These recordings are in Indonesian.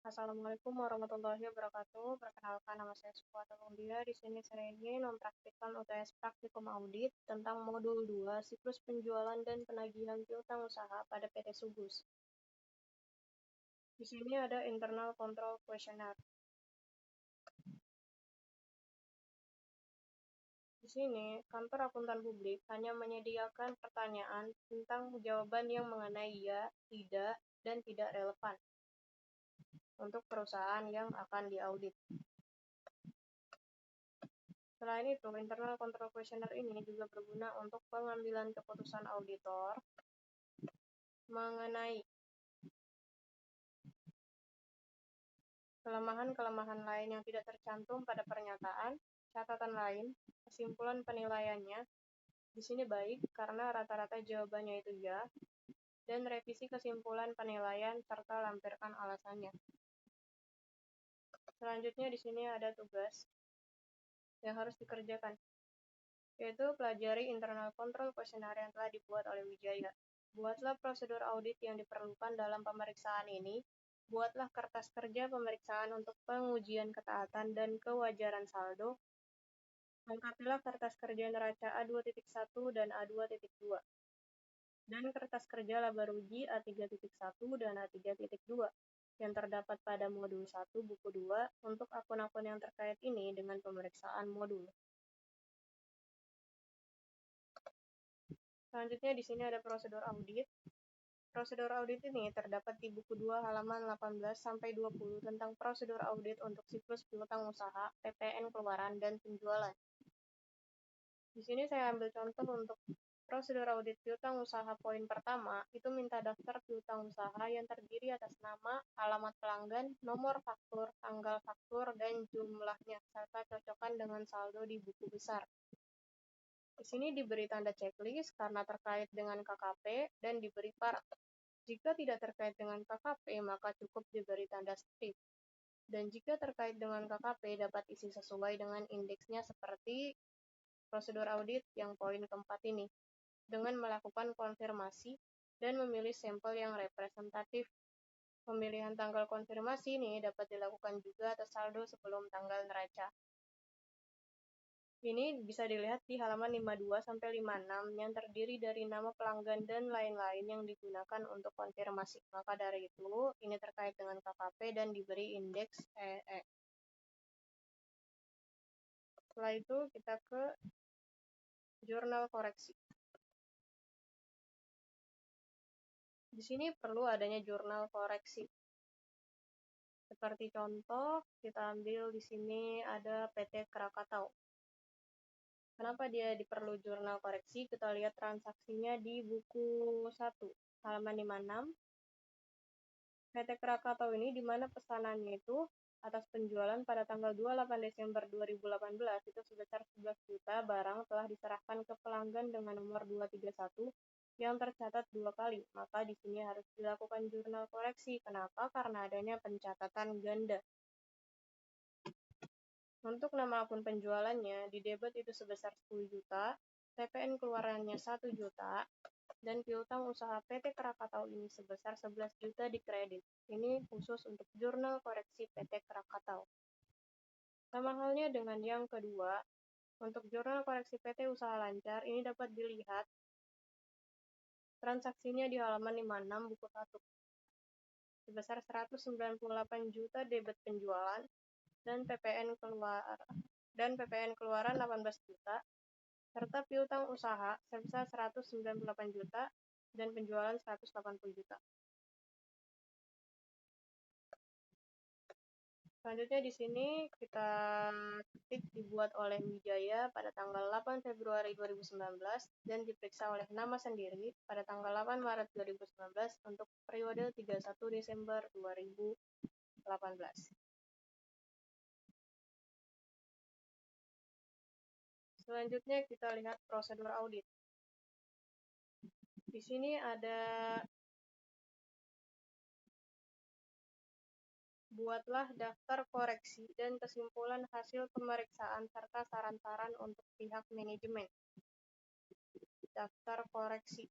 Assalamualaikum warahmatullahi wabarakatuh. Perkenalkan, nama saya Sukuata Lumbia. Di sini saya ingin mempraktikkan UTS Praktikum Audit tentang Modul 2 Siklus Penjualan dan Penagihan Piutang Usaha pada PT Sugus. Di sini ada Internal Control Questionnaire. Di sini, kantor akuntan publik hanya menyediakan pertanyaan tentang jawaban yang mengenai ya, tidak, dan tidak relevan untuk perusahaan yang akan diaudit. Selain itu, internal control questionnaire ini juga berguna untuk pengambilan keputusan auditor mengenai kelemahan-kelemahan lain yang tidak tercantum pada pernyataan, catatan lain, kesimpulan penilaiannya. Di sini baik karena rata-rata jawabannya itu ya, dan revisi kesimpulan penilaian serta lampirkan alasannya. Selanjutnya di sini ada tugas yang harus dikerjakan, yaitu pelajari internal control questionnaire yang telah dibuat oleh Wijaya. Buatlah prosedur audit yang diperlukan dalam pemeriksaan ini. Buatlah kertas kerja pemeriksaan untuk pengujian ketaatan dan kewajaran saldo. Lengkapilah kertas kerja neraca A2.1 dan A2.2. Dan kertas kerja laba rugi A3.1 dan A3.2 yang terdapat pada modul 1 buku 2 untuk akun-akun yang terkait ini dengan pemeriksaan modul. Selanjutnya di sini ada prosedur audit. Prosedur audit ini terdapat di buku 2 halaman 18-20 tentang prosedur audit untuk siklus piutang usaha, PPN keluaran, dan penjualan. Di sini saya ambil contoh untuk prosedur audit piutang usaha poin pertama, itu minta daftar piutang usaha yang terdiri atas nama, alamat pelanggan, nomor faktur, tanggal faktur, dan jumlahnya, serta cocokkan dengan saldo di buku besar. Di sini diberi tanda checklist karena terkait dengan KKP dan diberi part. Jika tidak terkait dengan KKP, maka cukup diberi tanda strip. Dan jika terkait dengan KKP, dapat isi sesuai dengan indeksnya seperti prosedur audit yang poin keempat ini, dengan melakukan konfirmasi dan memilih sampel yang representatif. Pemilihan tanggal konfirmasi ini dapat dilakukan juga atas saldo sebelum tanggal neraca. Ini bisa dilihat di halaman 52-56 yang terdiri dari nama pelanggan dan lain-lain yang digunakan untuk konfirmasi. Maka dari itu, ini terkait dengan KKP dan diberi indeks EE. Setelah itu, kita ke jurnal koreksi. Di sini perlu adanya jurnal koreksi. Seperti contoh, kita ambil di sini ada PT Krakatau. Kenapa dia diperlu jurnal koreksi? Kita lihat transaksinya di buku 1, halaman 56. PT Krakatau ini di mana pesanannya itu atas penjualan pada tanggal 28 Desember 2018 itu sebesar 11 juta barang telah diserahkan ke pelanggan dengan nomor 231 yang tercatat 2 kali. Maka di sini harus dilakukan jurnal koreksi. Kenapa? Karena adanya pencatatan ganda. Untuk nama akun penjualannya, di debit itu sebesar 10 juta, PPN keluarannya 1 juta, dan piutang usaha PT Krakatau ini sebesar 11 juta di kredit. Ini khusus untuk jurnal koreksi PT Krakatau. Sama halnya dengan yang kedua, untuk jurnal koreksi PT Usaha Lancar, ini dapat dilihat transaksinya di halaman 56 buku 1. Sebesar 198 juta debit penjualan, dan PPN keluaran 18 juta, serta piutang usaha sebesar 198 juta dan penjualan 180 juta. Selanjutnya di sini kita ketik dibuat oleh Wijaya pada tanggal 8 Februari 2019 dan diperiksa oleh nama sendiri pada tanggal 8 Maret 2019 untuk periode 31 Desember 2018. Selanjutnya kita lihat prosedur audit. Di sini ada buatlah daftar koreksi dan kesimpulan hasil pemeriksaan serta saran-saran untuk pihak manajemen. Daftar koreksi.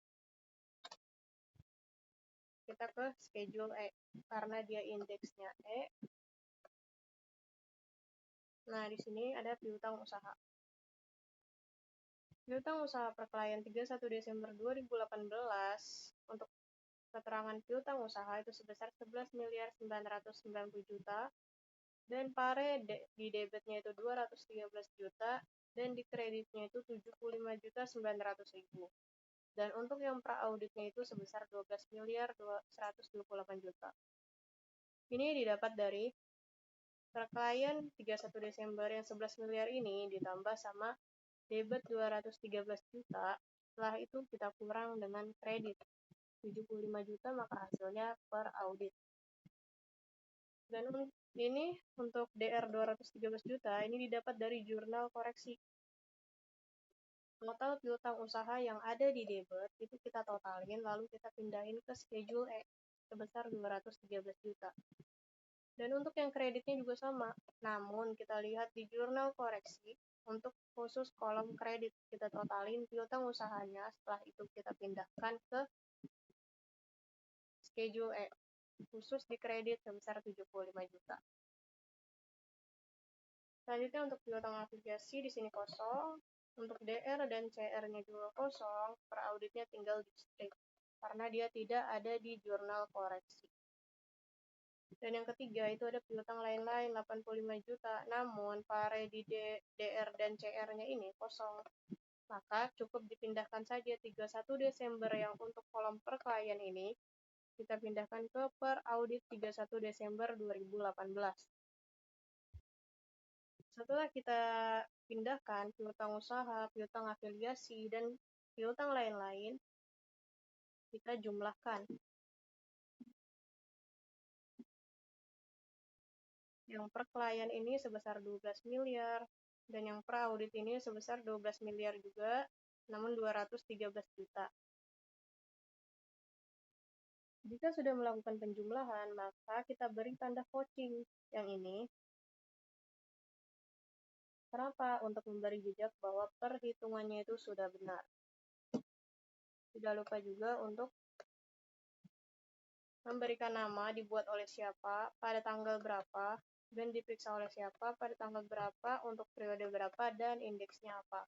kita ke schedule E, karena dia indeksnya E. Nah, di sini ada piutang usaha. Piutang usaha per klien 31 Desember 2018 untuk keterangan piutang usaha itu sebesar 11.990 juta, dan pare di debitnya itu 213 juta, dan di kreditnya itu 75.900.000. Dan untuk yang pra-auditnya itu sebesar 12.128 juta. Ini didapat dari per klien 31 Desember yang 11 miliar ini ditambah sama debit 213 juta. Setelah itu kita kurang dengan kredit 75 juta, maka hasilnya per audit. Dan ini untuk DR 213 juta ini didapat dari jurnal koreksi. Total piutang usaha yang ada di debit itu kita totalin, lalu kita pindahin ke schedule E sebesar 213 juta. Dan untuk yang kreditnya juga sama, namun kita lihat di jurnal koreksi, untuk khusus kolom kredit kita totalin piutang usahanya, setelah itu kita pindahkan ke schedule E, khusus di kredit sebesar 75 juta. Selanjutnya untuk piutang afiliasi di sini kosong, untuk DR dan CR-nya juga kosong, per auditnya tinggal di strip, karena dia tidak ada di jurnal koreksi. Dan yang ketiga itu ada piutang lain-lain 85 juta, namun pare di DR dan CR-nya ini kosong. Maka cukup dipindahkan saja 31 Desember yang untuk kolom per klien ini, kita pindahkan ke per audit 31 Desember 2018. Setelah kita pindahkan piutang usaha, piutang afiliasi, dan piutang lain-lain, kita jumlahkan. Yang per klien ini sebesar 12 miliar, dan yang per audit ini sebesar 12 miliar juga, namun 213 juta. Jika sudah melakukan penjumlahan, maka kita beri tanda vouching yang ini. Kenapa? Untuk memberi jejak bahwa perhitungannya itu sudah benar. Tidak lupa juga untuk memberikan nama dibuat oleh siapa, pada tanggal berapa, dan diperiksa oleh siapa, pada tanggal berapa, untuk periode berapa, dan indeksnya apa.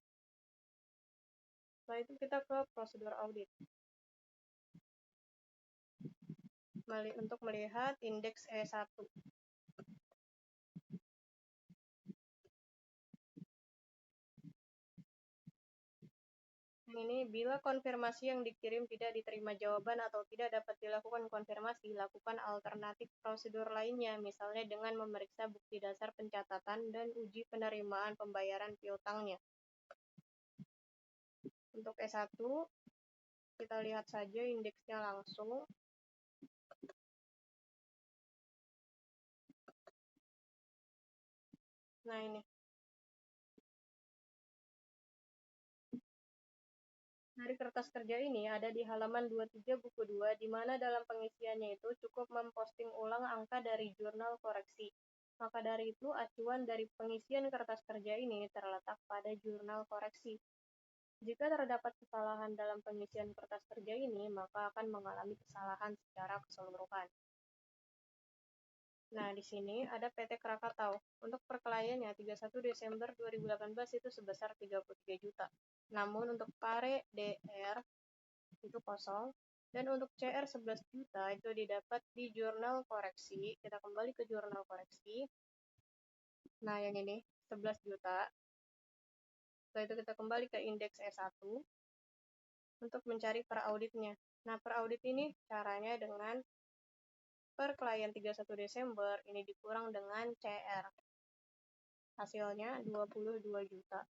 Setelah itu kita ke prosedur audit. Untuk melihat indeks E1. Ini bila konfirmasi yang dikirim tidak diterima jawaban atau tidak dapat dilakukan konfirmasi, lakukan alternatif prosedur lainnya, misalnya dengan memeriksa bukti dasar pencatatan dan uji penerimaan pembayaran piutangnya. Untuk E1, kita lihat saja indeksnya langsung. Nah, ini. Dari kertas kerja ini ada di halaman 23 buku 2, di mana dalam pengisiannya itu cukup memposting ulang angka dari jurnal koreksi. Maka dari itu, acuan dari pengisian kertas kerja ini terletak pada jurnal koreksi. Jika terdapat kesalahan dalam pengisian kertas kerja ini, maka akan mengalami kesalahan secara keseluruhan. Nah, di sini ada PT Krakatau. Untuk per kliennya 31 Desember 2018 itu sebesar 33 juta. Namun untuk pare DR itu kosong, dan untuk CR 11 juta itu didapat di jurnal koreksi. Kita kembali ke jurnal koreksi. Nah, yang ini 11 juta. Setelah itu kita kembali ke indeks E1 untuk mencari per auditnya. Nah, per audit ini caranya dengan per klien 31 Desember ini dikurang dengan CR. Hasilnya 22 juta.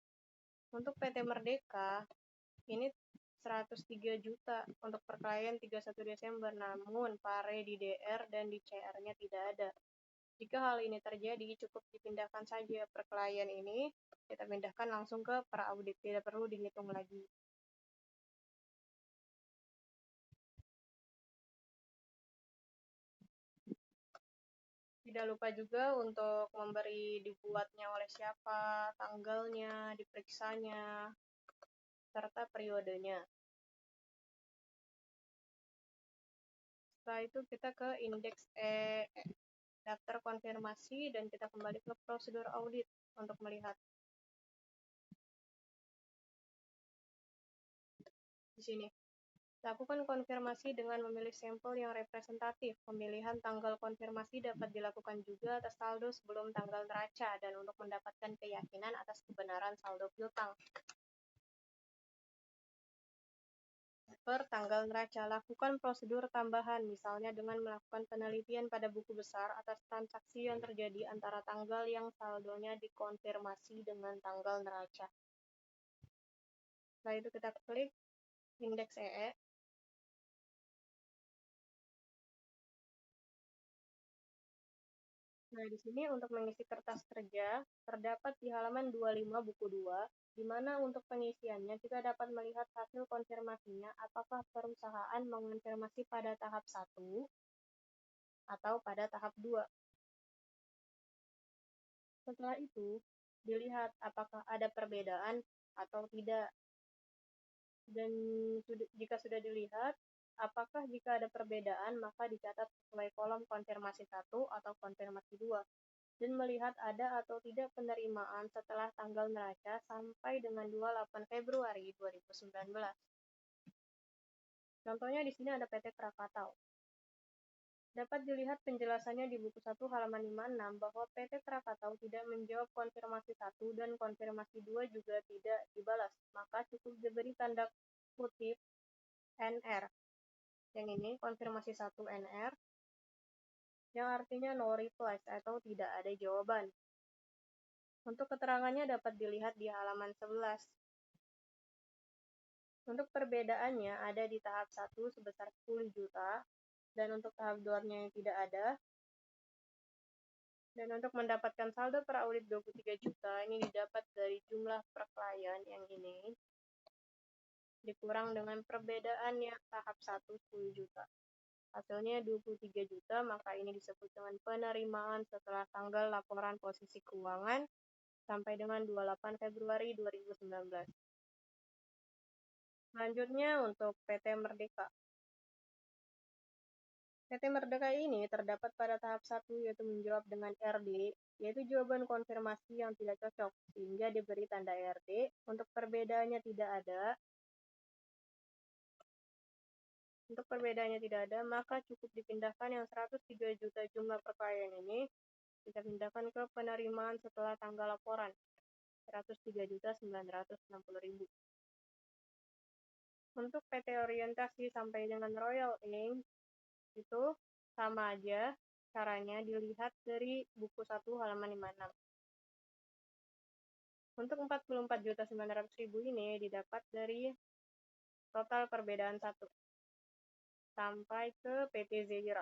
Untuk PT Merdeka ini 103 juta untuk per klien 31 Desember, namun pare di DR dan di CR-nya tidak ada. Jika hal ini terjadi, cukup dipindahkan saja per klien ini, kita pindahkan langsung ke per audit, tidak perlu dihitung lagi. Tidak lupa juga untuk memberi dibuatnya oleh siapa, tanggalnya, diperiksanya, serta periodenya. Setelah itu kita ke indeks EE, daftar konfirmasi, dan kita kembali ke prosedur audit untuk melihat. Di sini. Lakukan konfirmasi dengan memilih sampel yang representatif. Pemilihan tanggal konfirmasi dapat dilakukan juga atas saldo sebelum tanggal neraca dan untuk mendapatkan keyakinan atas kebenaran saldo piutang. Per tanggal neraca, lakukan prosedur tambahan, misalnya dengan melakukan penelitian pada buku besar atas transaksi yang terjadi antara tanggal yang saldonya dikonfirmasi dengan tanggal neraca. Setelah itu kita klik indeks EE. Nah, di sini untuk mengisi kertas kerja, terdapat di halaman 25 buku 2, di mana untuk pengisiannya kita dapat melihat hasil konfirmasinya apakah perusahaan mengonfirmasi pada tahap 1 atau pada tahap 2. Setelah itu, dilihat apakah ada perbedaan atau tidak. Dan jika sudah dilihat, apakah jika ada perbedaan maka dicatat sesuai kolom konfirmasi 1 atau konfirmasi 2. Dan melihat ada atau tidak penerimaan setelah tanggal neraca sampai dengan 28 Februari 2019. Contohnya di sini ada PT Krakatau. Dapat dilihat penjelasannya di buku 1 halaman 56 bahwa PT Krakatau tidak menjawab konfirmasi 1 dan konfirmasi 2 juga tidak dibalas, maka cukup diberi tanda kutip NR. Yang ini konfirmasi 1 NR, yang artinya no replies atau tidak ada jawaban. Untuk keterangannya dapat dilihat di halaman 11. Untuk perbedaannya ada di tahap 1 sebesar 10 juta, dan untuk tahap 2-nya yang tidak ada. Dan untuk mendapatkan saldo per audit 23 juta, ini didapat dari jumlah per klien yang ini, dikurang dengan perbedaannya tahap 1 10 juta. Hasilnya 23 juta, maka ini disebut dengan penerimaan setelah tanggal laporan posisi keuangan sampai dengan 28 Februari 2019. Selanjutnya untuk PT Merdeka. PT Merdeka ini terdapat pada tahap 1 yaitu menjawab dengan RD, yaitu jawaban konfirmasi yang tidak cocok, sehingga diberi tanda RD. Untuk perbedaannya tidak ada. Maka cukup dipindahkan yang 103 juta jumlah per klien ini, kita pindahkan ke penerimaan setelah tanggal laporan, 103.960.000. Untuk PT Orientasi sampai dengan Royal Ink, itu sama aja caranya, dilihat dari buku 1 halaman 56. Untuk 44.900.000 ini didapat dari total perbedaan 1 sampai ke PT Zeira.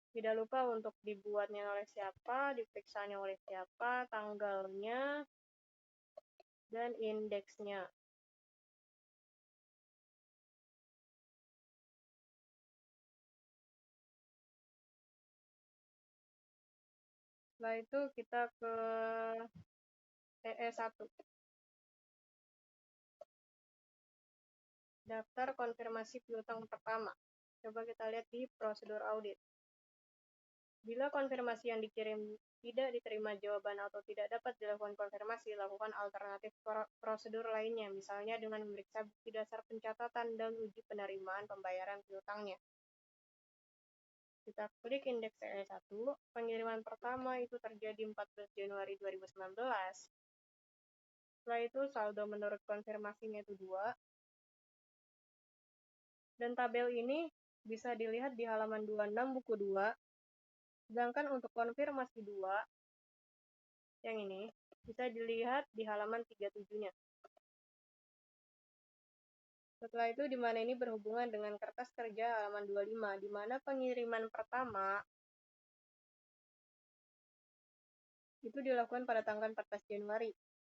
Tidak lupa untuk dibuatnya oleh siapa, diperiksanya oleh siapa, tanggalnya, dan indeksnya. Setelah itu kita ke TE1. Daftar konfirmasi piutang pertama. Coba kita lihat di prosedur audit. Bila konfirmasi yang dikirim tidak diterima jawaban atau tidak dapat dilakukan konfirmasi, lakukan alternatif prosedur lainnya, misalnya dengan memeriksa bukti dasar pencatatan dan uji penerimaan pembayaran piutangnya. Kita klik indeks CE1, pengiriman pertama itu terjadi 14 Januari 2019. Setelah itu saldo menurut konfirmasinya itu 2. Dan tabel ini bisa dilihat di halaman 26 buku 2. Sedangkan untuk konfirmasi 2, yang ini, bisa dilihat di halaman 37-nya. Setelah itu, di mana ini berhubungan dengan kertas kerja halaman 25, di mana pengiriman pertama itu dilakukan pada tanggal 14 Januari.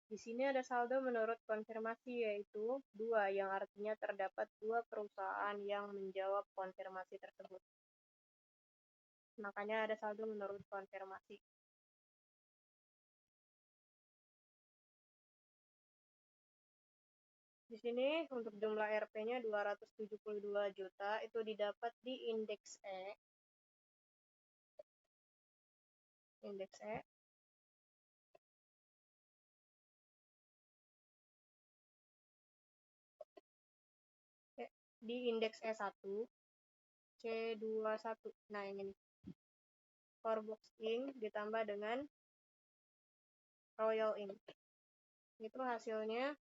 Di sini ada saldo menurut konfirmasi, yaitu 2, yang artinya terdapat 2 perusahaan yang menjawab konfirmasi tersebut. Makanya ada saldo menurut konfirmasi. Di Di sini untuk jumlah RP-nya 272 juta, itu didapat di indeks E. Indeks E. Di indeks E1, C21. Nah, ini Core Box Ink ditambah dengan Royal Ink. Itu hasilnya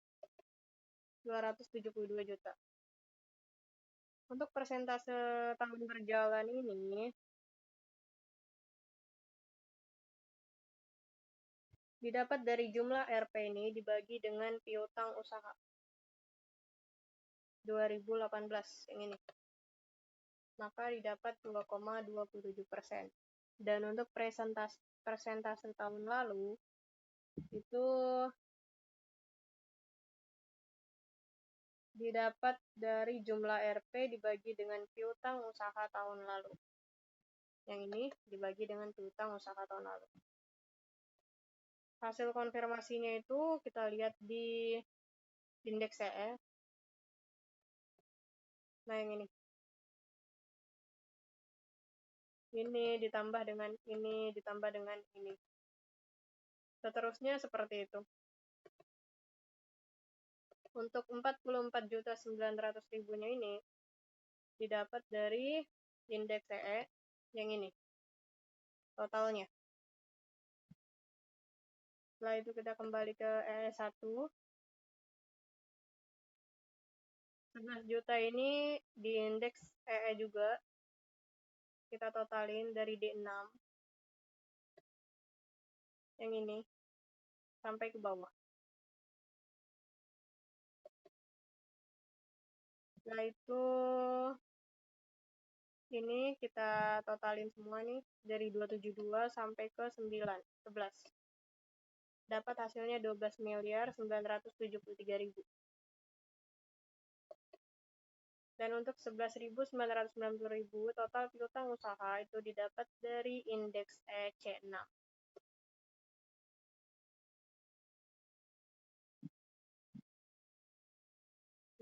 272 juta. Untuk persentase tahun berjalan ini didapat dari jumlah RP ini dibagi dengan piutang usaha 2018 yang ini. Maka didapat 2,27%. Dan untuk persentase tahun lalu itu didapat dari jumlah RP dibagi dengan piutang usaha tahun lalu. Yang ini dibagi dengan piutang usaha tahun lalu. Hasil konfirmasinya itu kita lihat di indeks CE. Nah, yang ini. Ini ditambah dengan ini, ditambah dengan ini. Seterusnya seperti itu. Untuk 44.900.000-nya ini didapat dari indeks CE yang ini. Totalnya. Setelah itu kita kembali ke EE1. 11 juta ini di indeks EE juga. Kita totalin dari D6. Yang ini. Sampai ke bawah. Setelah itu ini kita totalin semua nih dari 272 sampai ke 11. Dapat hasilnya 12.973.000. Dan untuk 11.990.000 total piutang usaha itu didapat dari indeks EC6.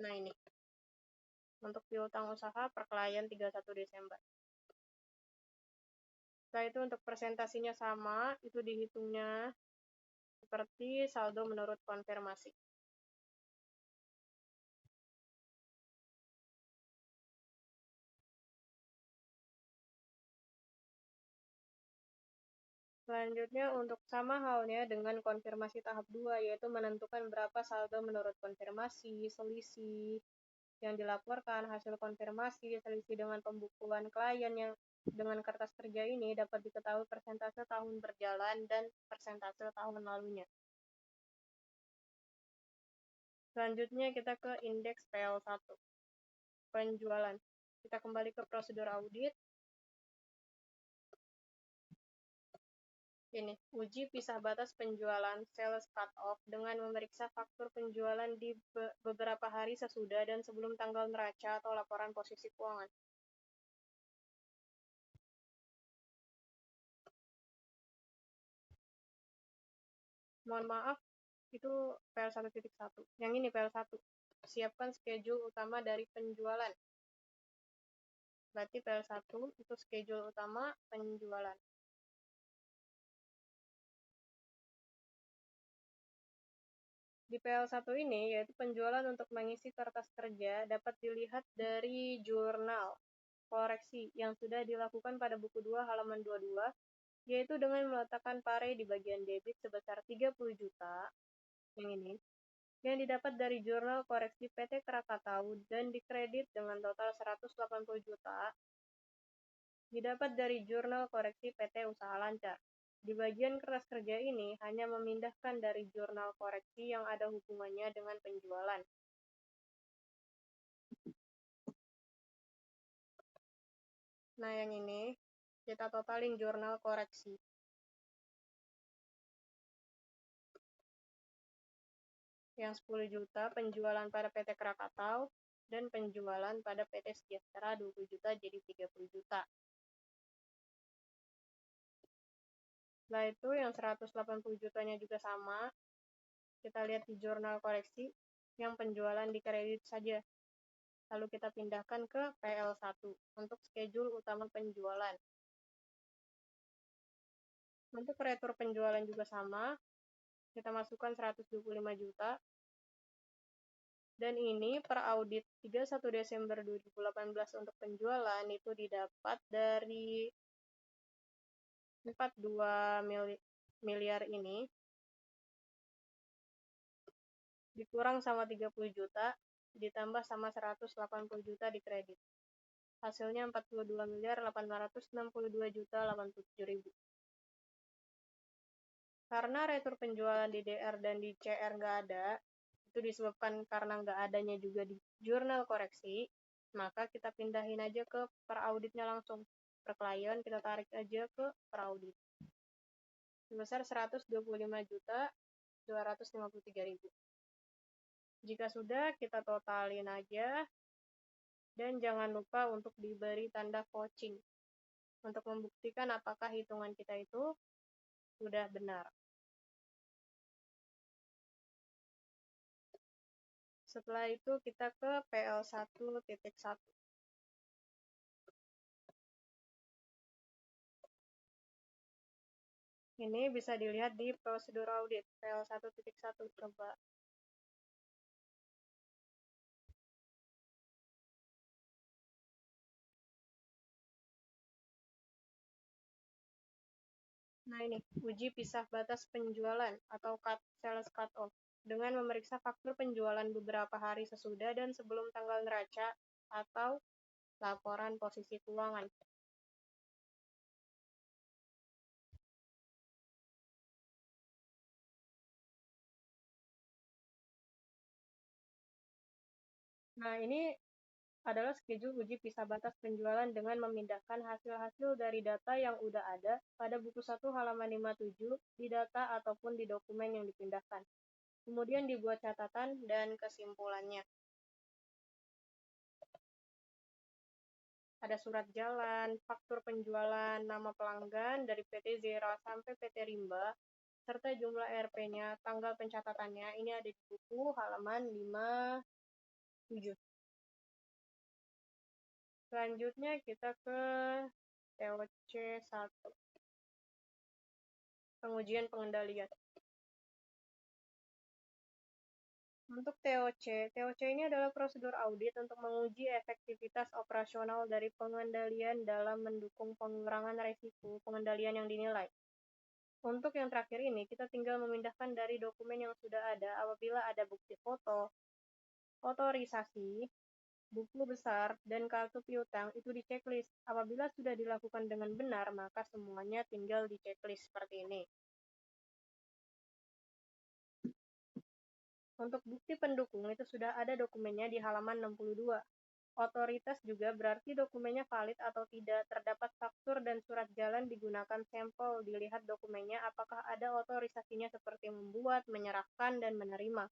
Nah, ini. Untuk piutang usaha per klien 31 Desember. Setelah itu untuk presentasinya sama, itu dihitungnya seperti saldo menurut konfirmasi. Selanjutnya untuk sama halnya dengan konfirmasi tahap 2, yaitu menentukan berapa saldo menurut konfirmasi, selisih yang dilaporkan, hasil konfirmasi, selisih dengan pembukuan klien yang dengan kertas kerja ini dapat diketahui persentase tahun berjalan dan persentase tahun lalunya. Selanjutnya kita ke indeks PL1, penjualan. Kita kembali ke prosedur audit. Ini, uji pisah batas penjualan sales cut-off dengan memeriksa faktur penjualan di beberapa hari sesudah dan sebelum tanggal neraca atau laporan posisi keuangan. Mohon maaf, itu PL1.1. Yang ini PL1. Siapkan schedule utama dari penjualan. Berarti PL1 itu schedule utama penjualan. Di PL1 ini, yaitu penjualan untuk mengisi kertas kerja, dapat dilihat dari jurnal koreksi yang sudah dilakukan pada buku 2 halaman 22, yaitu dengan meletakkan pare di bagian debit sebesar 30 juta, yang ini, yang didapat dari jurnal koreksi PT Krakatau dan dikredit dengan total 180 juta, didapat dari jurnal koreksi PT Usaha Lancar. Di bagian kertas kerja ini hanya memindahkan dari jurnal koreksi yang ada hubungannya dengan penjualan. Nah, yang ini kita totalin jurnal koreksi. Yang 10 juta penjualan pada PT Krakatau dan penjualan pada PT Sejahtera 20 juta jadi 30 juta. Setelah itu yang 180 jutanya juga sama. Kita lihat di jurnal koreksi. yang penjualan di kredit saja. Lalu kita pindahkan ke PL1 untuk schedule utama penjualan. Untuk retur penjualan juga sama, kita masukkan 125 juta. Dan ini per audit 31 Desember 2018 untuk penjualan itu didapat dari 42 miliar ini dikurang sama 30 juta ditambah sama 180 juta di kredit. Hasilnya 42 miliar 862 juta 87 ribu. Karena retur penjualan di DR dan di CR nggak ada, itu disebabkan karena nggak adanya juga di jurnal koreksi, maka kita pindahin aja ke per auditnya langsung. Per klien kita tarik aja ke per audit. Sebesar 125 juta 253 ribu. Jika sudah, kita totalin aja. Dan jangan lupa untuk diberi tanda vouching untuk membuktikan apakah hitungan kita itu sudah benar. Setelah itu kita ke PL1.1. Ini bisa dilihat di prosedur audit PL1.1. Coba. Nah ini, uji pisah batas penjualan atau sales cut-off dengan memeriksa faktur penjualan beberapa hari sesudah dan sebelum tanggal neraca atau laporan posisi keuangan. Nah, ini adalah schedule uji pisah batas penjualan dengan memindahkan hasil-hasil dari data yang udah ada pada buku 1 halaman 57 di data ataupun di dokumen yang dipindahkan. Kemudian dibuat catatan dan kesimpulannya. Ada surat jalan, faktur penjualan, nama pelanggan dari PT Zera sampai PT Rimba, serta jumlah RP-nya, tanggal pencatatannya. Ini ada di buku halaman 57. Selanjutnya kita ke TOC 1. Pengujian pengendalian. Untuk TOC ini adalah prosedur audit untuk menguji efektivitas operasional dari pengendalian dalam mendukung pengurangan resiko pengendalian yang dinilai. Untuk yang terakhir ini, kita tinggal memindahkan dari dokumen yang sudah ada apabila ada bukti foto, otorisasi, buku besar, dan kartu piutang itu di checklist. Apabila sudah dilakukan dengan benar, maka semuanya tinggal di checklist seperti ini. Untuk bukti pendukung itu sudah ada dokumennya di halaman 62. Otoritas juga berarti dokumennya valid atau tidak. Terdapat faktur dan surat jalan digunakan sampel. Dilihat dokumennya apakah ada otorisasinya seperti membuat, menyerahkan, dan menerima.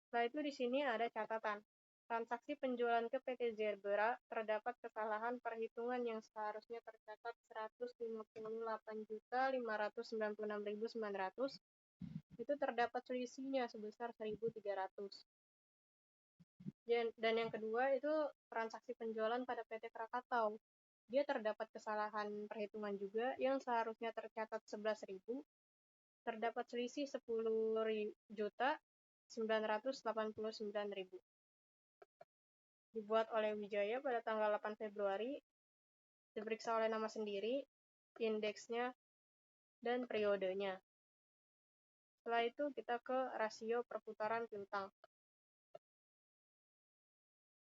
Setelah itu di sini ada catatan. Transaksi penjualan ke PT Zerbera terdapat kesalahan perhitungan yang seharusnya tercatat 158.596.900. Itu terdapat selisihnya sebesar 1.300. Dan yang kedua itu transaksi penjualan pada PT Krakatau. Dia terdapat kesalahan perhitungan juga yang seharusnya tercatat 11.000, terdapat selisih 10.989.000. Dibuat oleh Wijaya pada tanggal 8 Februari, diperiksa oleh nama sendiri, indeksnya, dan periodenya. Setelah itu kita ke rasio perputaran piutang.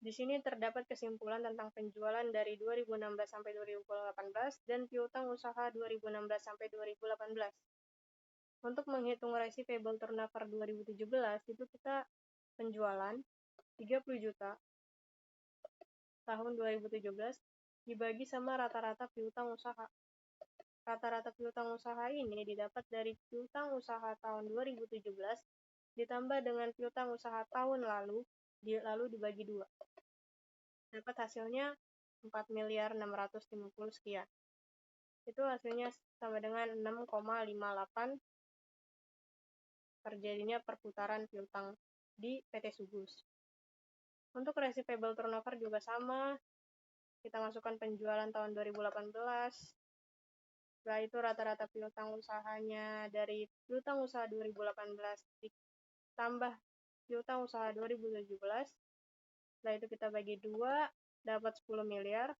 Di sini terdapat kesimpulan tentang penjualan dari 2016 sampai 2018 dan piutang usaha 2016 sampai 2018. Untuk menghitung receivable turnover 2017, itu kita penjualan 30 juta tahun 2017 dibagi sama rata-rata piutang usaha. Rata-rata piutang usaha ini didapat dari piutang usaha tahun 2017 ditambah dengan piutang usaha tahun lalu dibagi 2. Dapat hasilnya 4.650 sekian. itu hasilnya sama dengan 6,58 terjadinya perputaran piutang di PT Sugus. Untuk receivable turnover juga sama, kita masukkan penjualan tahun 2018, setelah itu rata-rata piutang usahanya dari piutang usaha 2018 ditambah piutang usaha 2017, setelah itu kita bagi 2, dapat 10 miliar,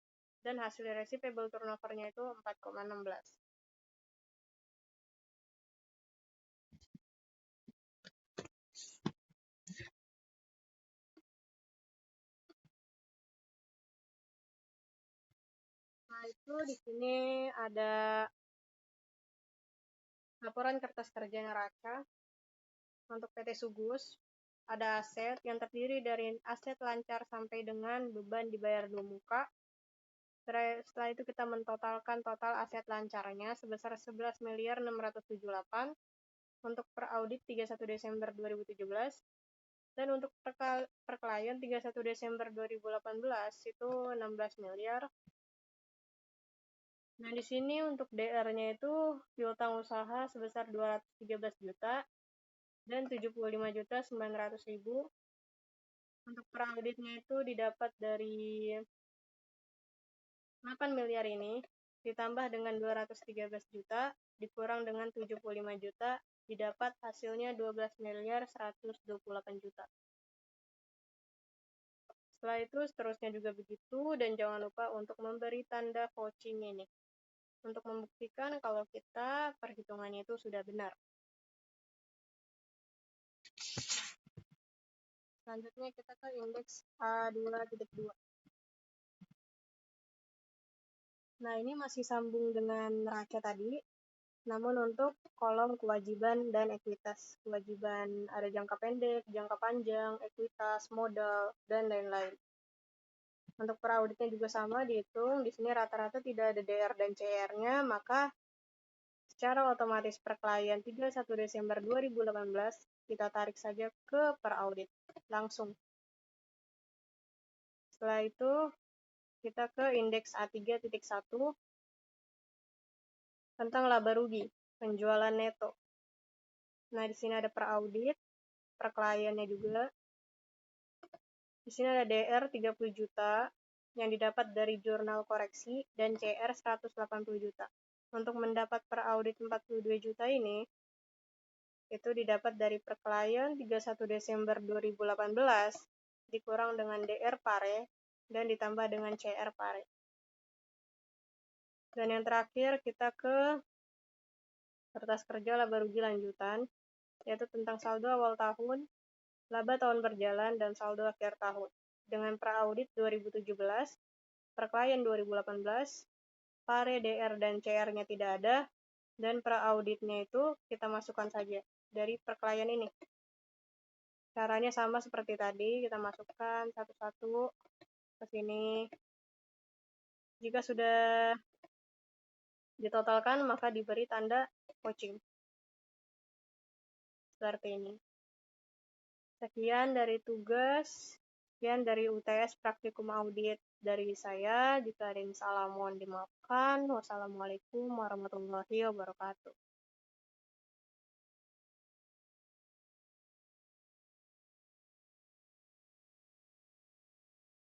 dan hasil receivable turnover-nya itu 4,16. Nah, itu di sini ada laporan kertas kerja neraca untuk PT Sugus. Ada aset yang terdiri dari aset lancar sampai dengan beban dibayar 2 muka. Setelah itu kita mentotalkan total aset lancarnya sebesar 11.678 untuk per audit 31 Desember 2017. Dan untuk per klien 31 Desember 2018 itu 16 miliar. Nah, di sini untuk DR-nya itu piutang usaha sebesar 213 juta dan 75.900.000. Untuk per auditnya itu didapat dari 8 miliar ini ditambah dengan 213 juta dikurang dengan 75 juta didapat hasilnya 12.128 juta. Setelah itu seterusnya juga begitu, dan jangan lupa untuk memberi tanda vouching ini untuk membuktikan kalau kita perhitungannya itu sudah benar. Selanjutnya kita ke indeks A2.2. Nah, ini masih sambung dengan neraca tadi, namun untuk kolom kewajiban dan ekuitas. Kewajiban ada jangka pendek, jangka panjang, ekuitas, modal, dan lain-lain. Untuk per auditnya juga sama dihitung. Di sini rata-rata tidak ada DR dan CR-nya, maka secara otomatis per klien 31 Desember 2018 kita tarik saja ke per audit langsung. Setelah itu kita ke indeks A3.1 tentang laba rugi, penjualan neto. Nah, di sini ada per audit, per kliennya juga. Di sini ada DR 30 juta yang didapat dari jurnal koreksi dan CR 180 juta. Untuk mendapat per audit 42 juta ini, itu didapat dari per klien 31 Desember 2018 dikurang dengan DR pare dan ditambah dengan CR pare. Dan yang terakhir kita ke kertas kerja laba rugi lanjutan, yaitu tentang saldo awal tahun, laba tahun berjalan, dan saldo akhir tahun. Dengan pra-audit 2017, per klien 2018, pare, DR, dan CR-nya tidak ada, dan pra-auditnya itu kita masukkan saja dari per klien ini. Caranya sama seperti tadi, kita masukkan satu-satu ke sini. Jika sudah ditotalkan, maka diberi tanda vouching. Seperti ini. Sekian dari tugas, sekian dari UTS Praktikum Audit dari saya. Jika ada yang salah mohon dimaafkan. Wassalamualaikum warahmatullahi wabarakatuh.